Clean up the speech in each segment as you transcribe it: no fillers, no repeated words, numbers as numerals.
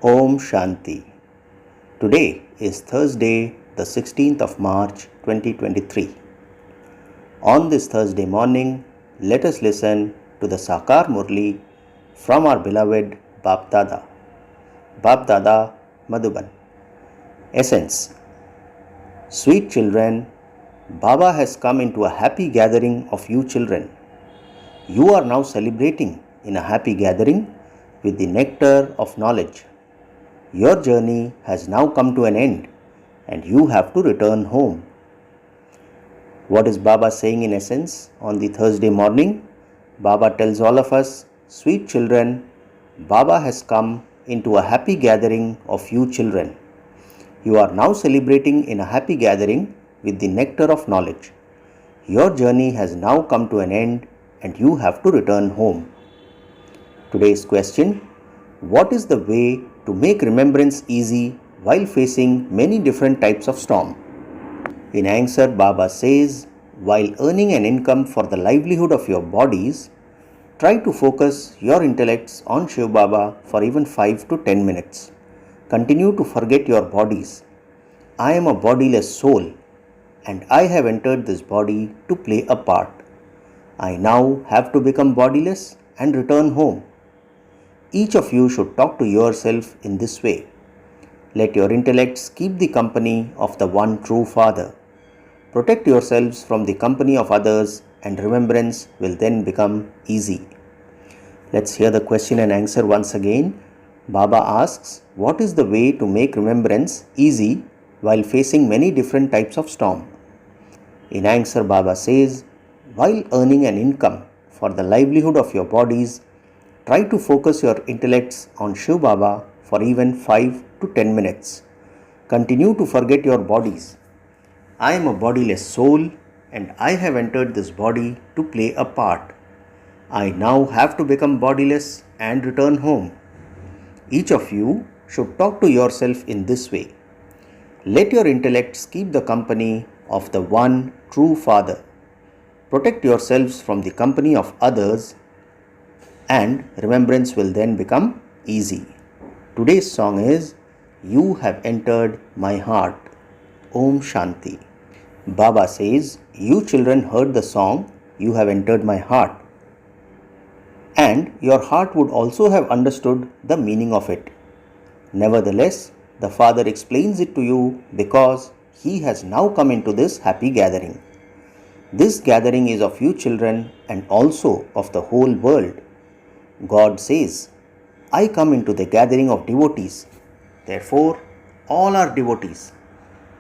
Om Shanti. Today is Thursday, the 16th of March 2023. On this Thursday morning, let us listen to the Sakar Murli from our beloved Bap Dada Madhuban. Essence. Sweet children, Baba has come into a happy gathering of you children. You are now celebrating in a happy gathering with the nectar of knowledge. Your journey has now come to an end and you have to return home. What is Baba saying in essence on the Thursday morning? Baba tells all of us, sweet children, Baba has come into a happy gathering of you children. You are now celebrating in a happy gathering with the nectar of knowledge. Your journey has now come to an end and you have to return home. Today's question: what is the way to make remembrance easy while facing many different types of storm? In answer, Baba says, while earning an income for the livelihood of your bodies, try to focus your intellects on Shiv Baba for even 5 to 10 minutes. Continue to forget your bodies. I am a bodiless soul and I have entered this body to play a part. I now have to become bodiless and return home. Each of you should talk to yourself in this way. Let your intellects keep the company of the one true Father. Protect yourselves from the company of others and remembrance will then become easy. Let's hear the question and answer once again. Baba asks, what is the way to make remembrance easy while facing many different types of storm? In answer, Baba says, while earning an income for the livelihood of your bodies, try to focus your intellects on Shiv Baba for even 5 to 10 minutes. Continue to forget your bodies. I am a bodiless soul and I have entered this body to play a part. I now have to become bodiless and return home. Each of you should talk to yourself in this way. Let your intellects keep the company of the one true Father. Protect yourselves from the company of others and remembrance will then become easy. Today's song is You Have Entered My Heart. Om Shanti. Baba says, you children heard the song You Have Entered My Heart, and your heart would also have understood the meaning of it. Nevertheless, the Father explains it to you because He has now come into this happy gathering. This gathering is of you children and also of the whole world. God says, I come into the gathering of devotees. Therefore, all are devotees.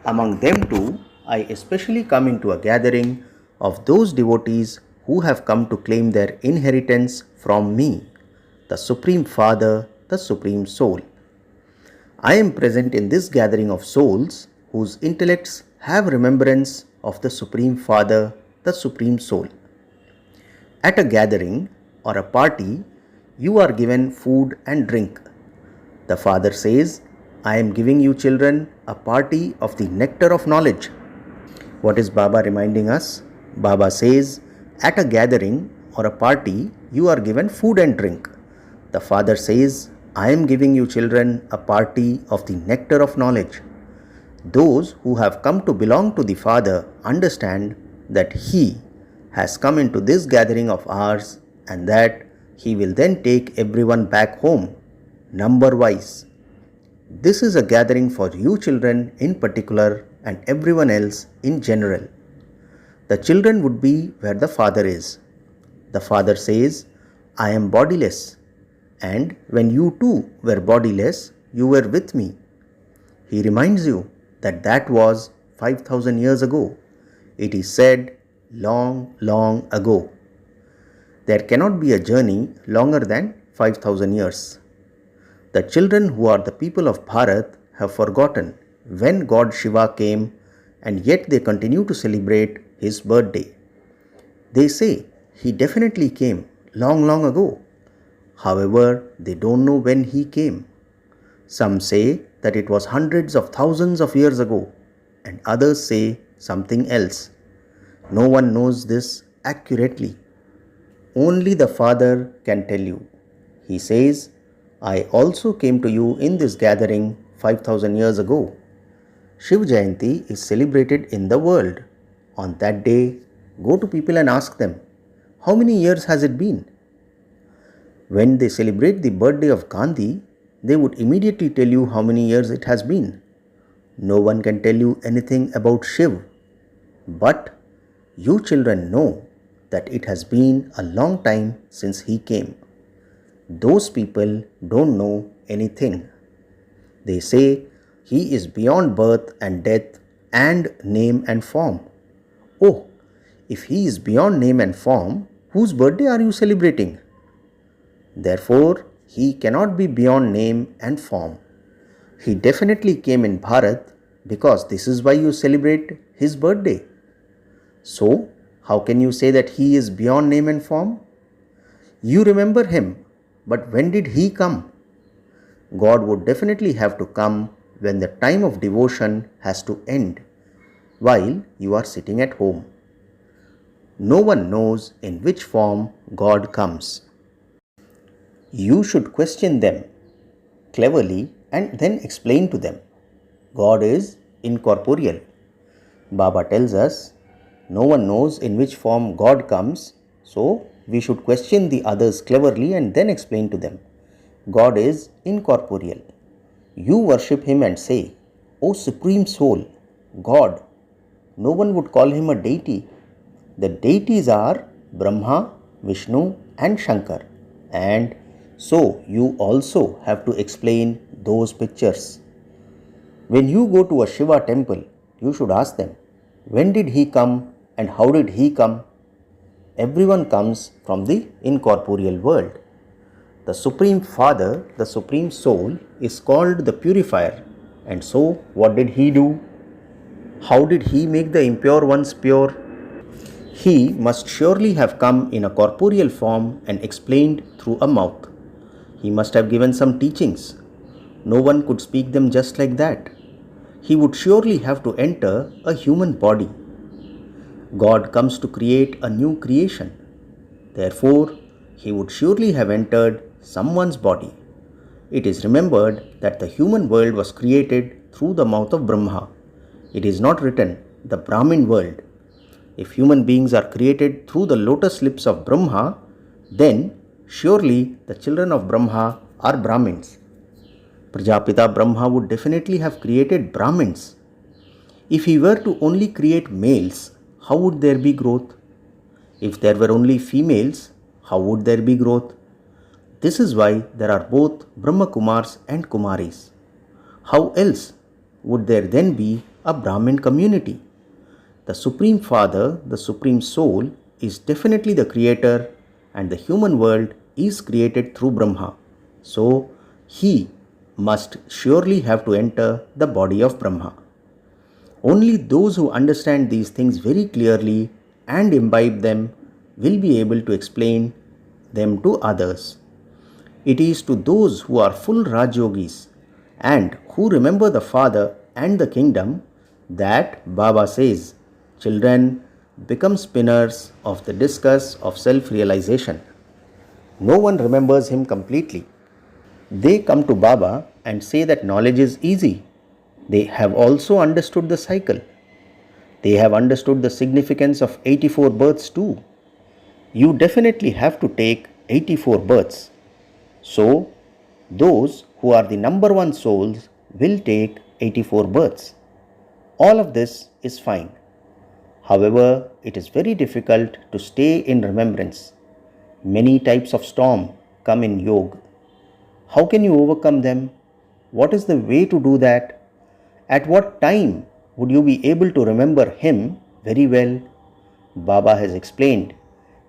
Among them too, I especially come into a gathering of those devotees who have come to claim their inheritance from me, the Supreme Father, the Supreme Soul. I am present in this gathering of souls whose intellects have remembrance of the Supreme Father, the Supreme Soul. At a gathering or a party, you are given food and drink. The Father says, I am giving you children a party of the nectar of knowledge. What is Baba reminding us? Baba says, at a gathering or a party, you are given food and drink. The Father says, I am giving you children a party of the nectar of knowledge. Those who have come to belong to the Father understand that He has come into this gathering of ours and that He will then take everyone back home, number-wise. This is a gathering for you children in particular and everyone else in general. The children would be where the Father is. The Father says, I am bodiless, and when you too were bodiless, you were with me. He reminds you that that was 5,000 years ago. It is said long, long ago. There cannot be a journey longer than 5,000 years. The children who are the people of Bharat have forgotten when God Shiva came and yet they continue to celebrate his birthday. They say he definitely came long, long ago. However, they don't know when he came. Some say that it was hundreds of thousands of years ago and others say something else. No one knows this accurately. Only the Father can tell you. He says, I also came to you in this gathering 5000 years ago. Shiv Jayanti is celebrated in the world. On that day, go to people and ask them, how many years has it been? When they celebrate the birthday of Gandhi, they would immediately tell you how many years it has been. No one can tell you anything about Shiv, but you children know that it has been a long time since he came. Those people don't know anything. They say he is beyond birth and death and name and form. Oh, if he is beyond name and form, whose birthday are you celebrating? Therefore, he cannot be beyond name and form. He definitely came in Bharat because this is why you celebrate his birthday. So, how can you say that he is beyond name and form? You remember him, but when did he come? God would definitely have to come when the time of devotion has to end, while you are sitting at home. No one knows in which form God comes. You should question them cleverly and then explain to them. God is incorporeal. Baba tells us no one knows in which form God comes, so we should question the others cleverly and then explain to them. God is incorporeal. You worship him and say, O Supreme Soul, God. No one would call him a deity. The deities are Brahma, Vishnu and Shankar, and so you also have to explain those pictures. When you go to a Shiva temple, you should ask them, when did he come and how did he come? Everyone comes from the incorporeal world. The Supreme Father, the Supreme Soul, is called the Purifier. And so, what did he do? How did he make the impure ones pure? He must surely have come in a corporeal form and explained through a mouth. He must have given some teachings. No one could speak them just like that. He would surely have to enter a human body. God comes to create a new creation. Therefore, he would surely have entered someone's body. It is remembered that the human world was created through the mouth of Brahma. It is not written, the Brahmin world. If human beings are created through the lotus lips of Brahma, then surely the children of Brahma are Brahmins. Prajapita Brahma would definitely have created Brahmins. If he were to only create males, how would there be growth? If there were only females, how would there be growth? This is why there are both Brahma Kumars and Kumaris. How else would there then be a Brahmin community? The Supreme Father, the Supreme Soul, is definitely the creator, and the human world is created through Brahma. So, he must surely have to enter the body of Brahma. Only those who understand these things very clearly and imbibe them will be able to explain them to others. It is to those who are full Rajyogis and who remember the Father and the kingdom that Baba says, children, become spinners of the discus of self-realization. No one remembers him completely. They come to Baba and say that knowledge is easy. They have also understood the cycle. They have understood the significance of 84 births too. You definitely have to take 84 births. So, those who are the number one souls will take 84 births. All of this is fine. However, it is very difficult to stay in remembrance. Many types of storm come in yoga. How can you overcome them? What is the way to do that? At what time would you be able to remember him very well? Baba has explained,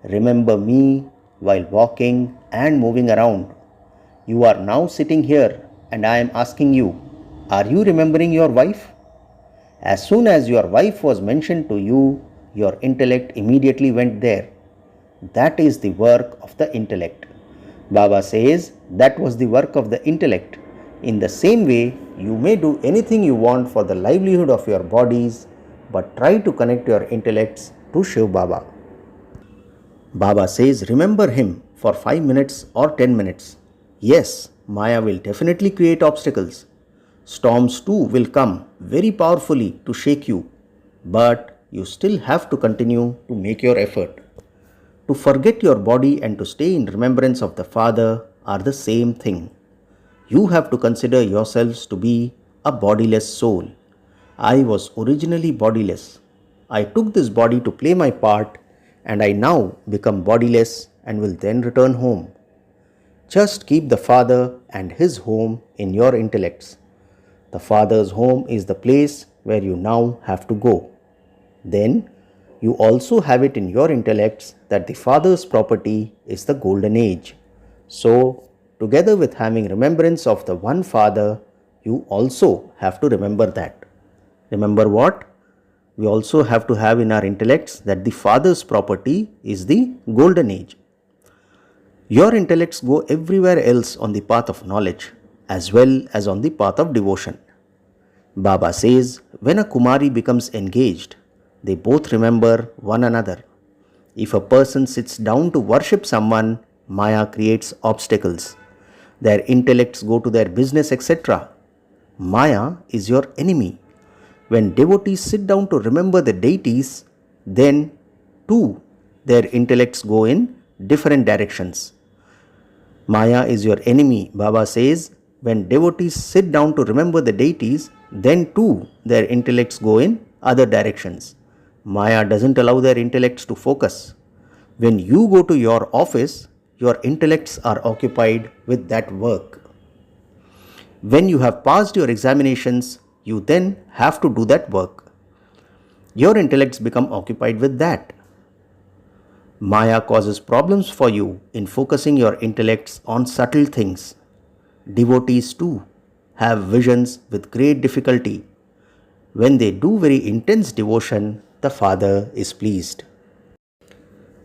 remember me while walking and moving around. You are now sitting here and I am asking you, are you remembering your wife? As soon as your wife was mentioned to you, your intellect immediately went there. That is the work of the intellect. Baba says that was the work of the intellect. In the same way, you may do anything you want for the livelihood of your bodies, but try to connect your intellects to Shiv Baba. Baba says remember him for 5 minutes or 10 minutes. Yes, Maya will definitely create obstacles. Storms too will come very powerfully to shake you, but you still have to continue to make your effort. To forget your body and to stay in remembrance of the Father are the same thing. You have to consider yourselves to be a bodiless soul. I was originally bodiless. I took this body to play my part, and I now become bodiless and will then return home. Just keep the Father and His home in your intellects. The Father's home is the place where you now have to go. Then you also have it in your intellects that the Father's property is the golden age. So, together with having remembrance of the one Father, you also have to remember that. Remember what? We also have to have in our intellects that the Father's property is the golden age. Your intellects go everywhere else on the path of knowledge as well as on the path of devotion. Baba says when a Kumari becomes engaged, they both remember one another. If a person sits down to worship someone, Maya creates obstacles. Their intellects go to their business, etc. Maya is your enemy. When devotees sit down to remember the deities, then too their intellects go in different directions. Maya is your enemy, Baba says. When devotees sit down to remember the deities, then too their intellects go in other directions. Maya doesn't allow their intellects to focus. When you go to your office, your intellects are occupied with that work. When you have passed your examinations, you then have to do that work. Your intellects become occupied with that. Maya causes problems for you in focusing your intellects on subtle things. Devotees too have visions with great difficulty. When they do very intense devotion, the Father is pleased.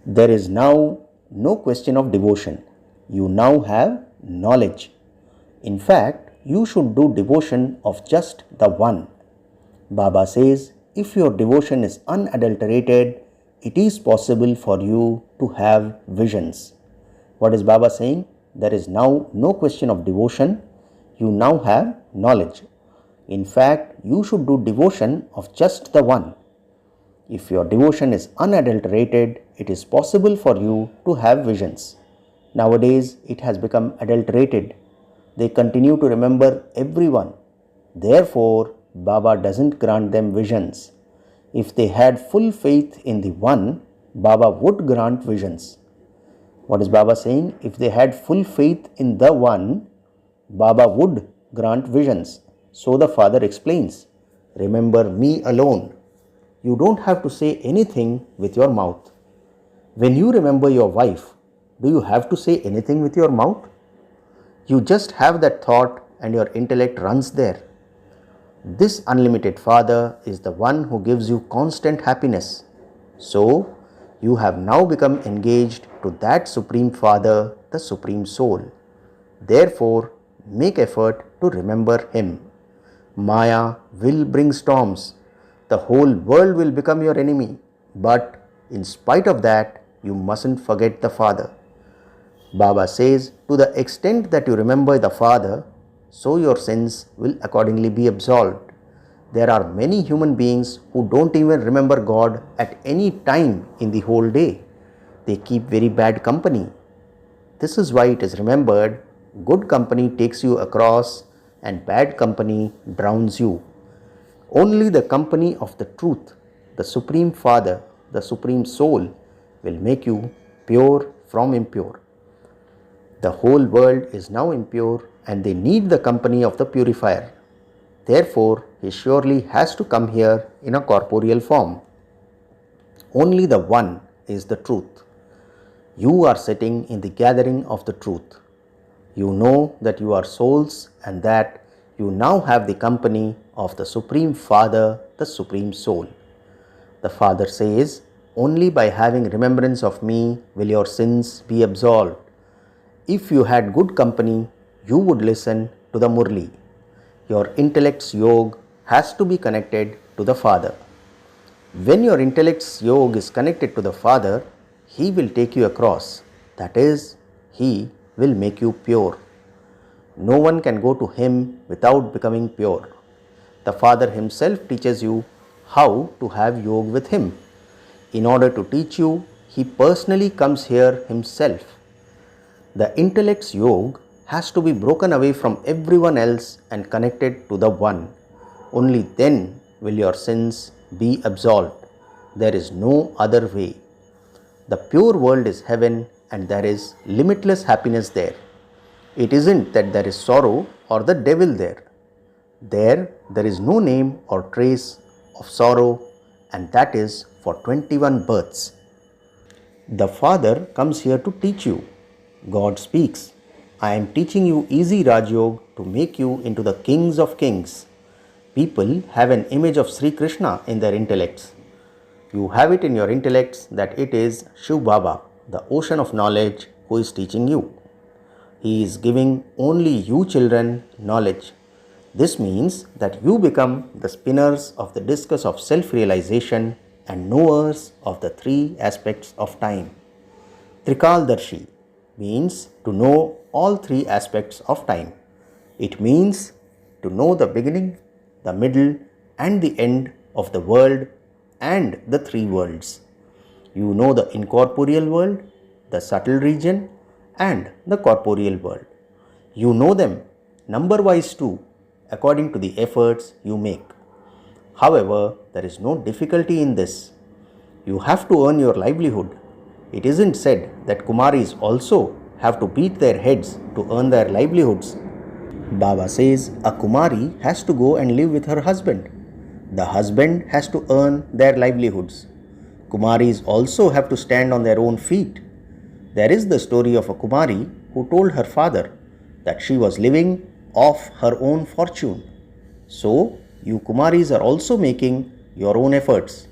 There is now no question of devotion. You now have knowledge. In fact, you should do devotion of just the one. Baba says, if your devotion is unadulterated, it is possible for you to have visions. What is Baba saying? There is now no question of devotion. You now have knowledge. In fact, you should do devotion of just the one. If your devotion is unadulterated, it is possible for you to have visions. Nowadays, it has become adulterated. They continue to remember everyone. Therefore, Baba doesn't grant them visions. If they had full faith in the one, Baba would grant visions. What is Baba saying? If they had full faith in the one, Baba would grant visions. So the Father explains, remember me alone. You don't have to say anything with your mouth. When you remember your wife, do you have to say anything with your mouth? You just have that thought and your intellect runs there. This unlimited Father is the one who gives you constant happiness. So, you have now become engaged to that Supreme Father, the Supreme Soul. Therefore, make effort to remember Him. Maya will bring storms. The whole world will become your enemy. But in spite of that, you mustn't forget the Father. Baba says, to the extent that you remember the Father, so your sins will accordingly be absolved. There are many human beings who don't even remember God at any time in the whole day. They keep very bad company. This is why it is remembered, good company takes you across and bad company drowns you. Only the company of the truth, the Supreme Father, the Supreme Soul will make you pure from impure. The whole world is now impure and they need the company of the purifier. Therefore, he surely has to come here in a corporeal form. Only the one is the truth. You are sitting in the gathering of the truth. You know that you are souls and that you now have the company of the Supreme Father, the Supreme Soul. The Father says, only by having remembrance of me will your sins be absolved. If you had good company, you would listen to the Murli. Your intellect's yoga has to be connected to the Father. When your intellect's yoga is connected to the Father, He will take you across. That is, He will make you pure. No one can go to Him without becoming pure. The Father Himself teaches you how to have yoga with Him. In order to teach you, He personally comes here Himself. The intellect's yoke has to be broken away from everyone else and connected to the One. Only then will your sins be absolved. There is no other way. The pure world is heaven and there is limitless happiness there. It isn't that there is sorrow or the devil there. There is no name or trace of sorrow, and that is for 21 births. The Father comes here to teach you. God speaks, I am teaching you easy Raj Yoga to make you into the kings of kings. People have an image of Sri Krishna in their intellects. You have it in your intellects that it is Shiv Baba, the ocean of knowledge, who is teaching you. He is giving only you children knowledge. This means that you become the spinners of the discus of self-realization and knowers of the three aspects of time. Trikaldarshi means to know all three aspects of time. It means to know the beginning, the middle and the end of the world and the three worlds. You know the incorporeal world, the subtle region and the corporeal world. You know them number-wise too, according to the efforts you make. However, there is no difficulty in this. You have to earn your livelihood. It isn't said that Kumaris also have to beat their heads to earn their livelihoods. Baba says a Kumari has to go and live with her husband. The husband has to earn their livelihoods. Kumaris also have to stand on their own feet. There is the story of a Kumari who told her father that she was living off her own fortune. So, you Kumaris are also making your own efforts.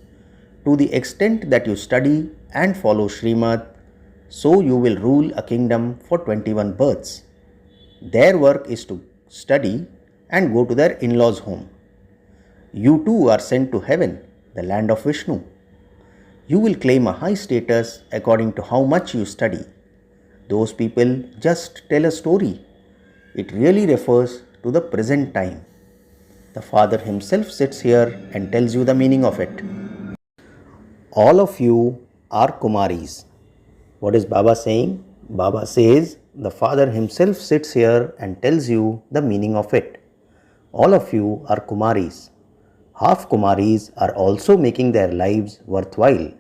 To the extent that you study and follow Srimad, so you will rule a kingdom for 21 births. Their work is to study and go to their in-laws' home. You too are sent to heaven, the land of Vishnu. You will claim a high status according to how much you study. Those people just tell a story. It really refers to the present time. The Father Himself sits here and tells you the meaning of it. All of you are Kumaris. What is Baba saying? Baba says the Father Himself sits here and tells you the meaning of it. All of you are Kumaris. Half Kumaris are also making their lives worthwhile.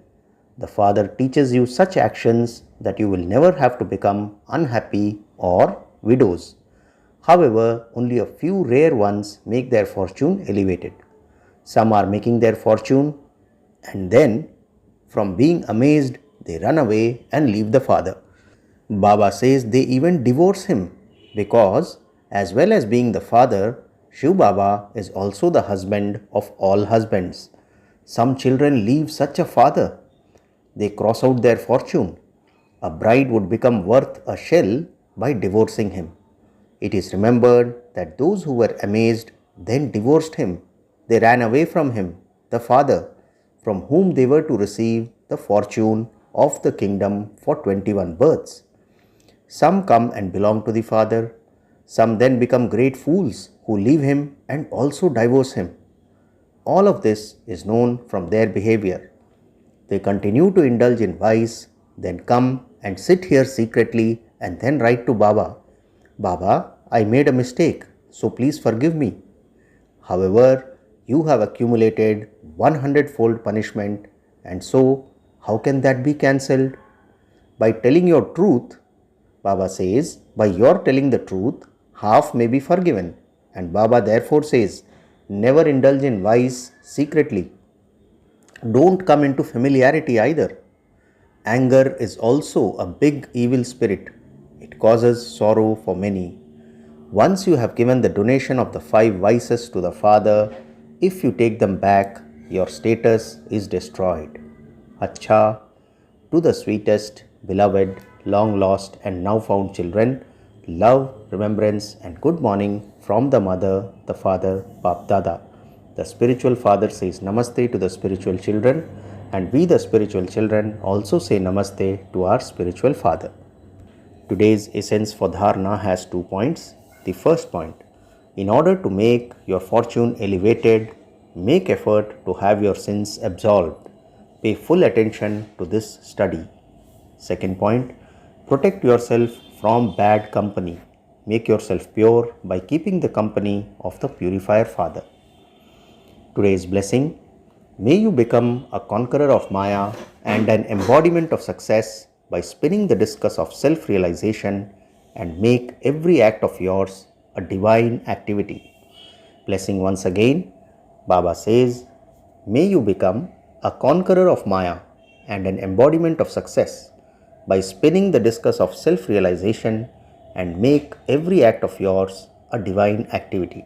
The Father teaches you such actions that you will never have to become unhappy or widows. However, only a few rare ones make their fortune elevated. Some are making their fortune and then, from being amazed, they run away and leave the Father. Baba says they even divorce him because, as well as being the father, Shiv Baba is also the husband of all husbands. Some children leave such a father. They cross out their fortune. A bride would become worth a shell by divorcing him. It is remembered that those who were amazed then divorced him. They ran away from him, the father, from whom they were to receive the fortune of the kingdom for 21 births. Some come and belong to the Father. Some then become great fools who leave him and also divorce him. All of this is known from their behavior. They continue to indulge in vice, then come and sit here secretly and then write to Baba, Baba, I made a mistake, so please forgive me. However, you have accumulated 100-fold punishment, and so how can that be cancelled? By telling your truth, Baba says, by your telling the truth, half may be forgiven. And Baba therefore says, never indulge in vice secretly. Don't come into familiarity either. Anger is also a big evil spirit. It causes sorrow for many. Once you have given the donation of the 5 vices to the Father, if you take them back, your status is destroyed. Acha, to the sweetest, beloved, long lost and now found children, love, remembrance and good morning from the mother, the father, Bap Dada. The spiritual father says namaste to the spiritual children, and we the spiritual children also say namaste to our spiritual father. Today's essence for dharana has 2 points. The first point, in order to make your fortune elevated, make effort to have your sins absolved. Pay full attention to this study. Second point, protect yourself from bad company. Make yourself pure by keeping the company of the Purifier Father. Today's blessing, may you become a conqueror of Maya and an embodiment of success by spinning the discus of self-realization and make every act of yours a divine activity. Blessing once again, Baba says, may you become a conqueror of Maya and an embodiment of success by spinning the discus of self-realization and make every act of yours a divine activity.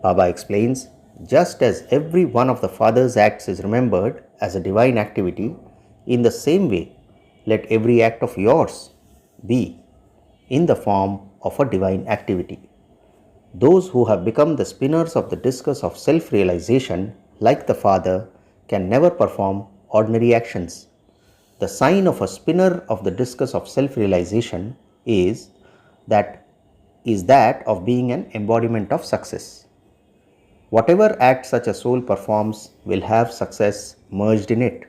Baba explains, just as every one of the Father's acts is remembered as a divine activity, in the same way, let every act of yours be in the form of a divine activity. Those who have become the spinners of the discus of self-realization, like the Father, can never perform ordinary actions. The sign of a spinner of the discus of self-realization is that of being an embodiment of success. Whatever act such a soul performs will have success merged in it.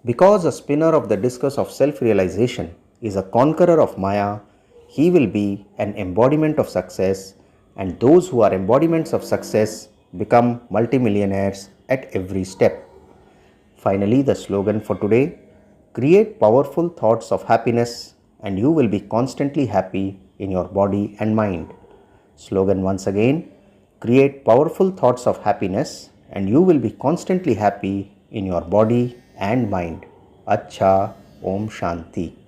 Because a spinner of the discus of self-realization is a conqueror of Maya, he will be an embodiment of success, and those who are embodiments of success become multimillionaires at every step. Finally, the slogan for today, create powerful thoughts of happiness and you will be constantly happy in your body and mind. Slogan once again, create powerful thoughts of happiness and you will be constantly happy in your body and mind. Acha, Om Shanti.